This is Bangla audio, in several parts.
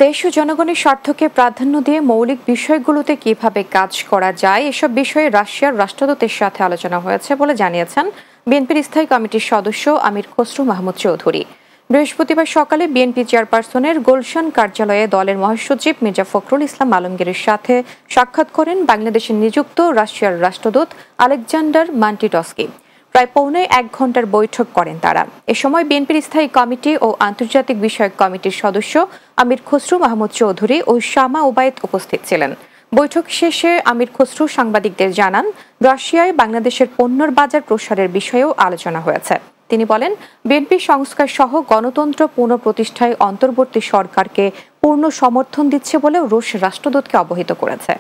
দেশ ও জনগণের স্বার্থকে প্রাধান্য দিয়ে মৌলিক বিষয়গুলোতে কিভাবে কাজ করা যায় এসব বিষয়ে রাশিয়ার রাষ্ট্রদূতের সাথে আলোচনা হয়েছে বলে জানিয়েছেন বিএনপির স্থায়ী কমিটির সদস্য আমির খসরু মাহমুদ চৌধুরী। বৃহস্পতিবার সকালে বিএনপি চেয়ারপারসনের গুলশান কার্যালয়ে দলের মহাসচিব মির্জা ফখরুল ইসলাম আলমগীরের সাথে সাক্ষাৎ করেন বাংলাদেশে নিযুক্ত রাশিয়ার রাষ্ট্রদূত আলেকজান্ডার মান্টিটস্কি। প্রায় পৌনে 1 ঘণ্টার বৈঠক করেন তারা। এ সময় বিএনপির স্থায়ী কমিটি ও আন্তর্জাতিক বিষয়ক কমিটির সদস্য আমির খসরু মাহমুদ চৌধুরী ও শামা ওবায়েদ উপস্থিত ছিলেন। বৈঠক শেষে আমির খসরু সাংবাদিকদের জানান, রাশিয়ায় বাংলাদেশের পণ্যের বাজার প্রসারের বিষয়েও আলোচনা হয়েছে। তিনি বলেন, বিএনপি সংস্কার সহ গণতন্ত্র পুনঃপ্রতিষ্ঠায় অন্তর্বর্তী সরকারকে পূর্ণ সমর্থন দিচ্ছে বলেও রুশ রাষ্ট্রদূতকে অবহিত করেছে।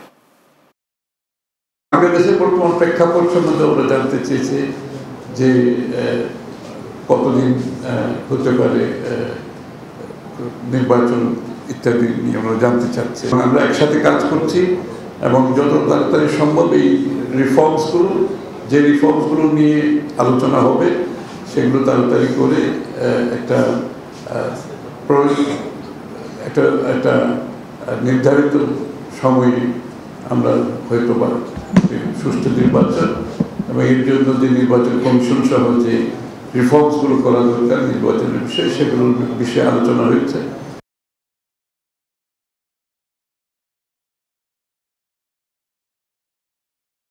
বাংলাদেশের বর্তমান প্রেক্ষাপট সম্বন্ধে ওরা জানতে চেয়েছে যে কতদিন হতে পারে নির্বাচন ইত্যাদি নিয়ে আমরা জানতে চাচ্ছি। আমরা একসাথে কাজ করছি এবং যত তাড়াতাড়ি সম্ভব এই রিফর্মসগুলো নিয়ে আলোচনা হবে সেগুলো তাড়াতাড়ি করে একটা নির্ধারিত সময়ে আমরা হয়তো বা সুষ্ঠু নির্বাচন এবং এর জন্য যে নির্বাচন কমিশন সহ যে রিফর্মসগুলো করা দরকার নির্বাচনের বিষয়ে সেগুলোর বিষয়ে আলোচনা হয়েছে।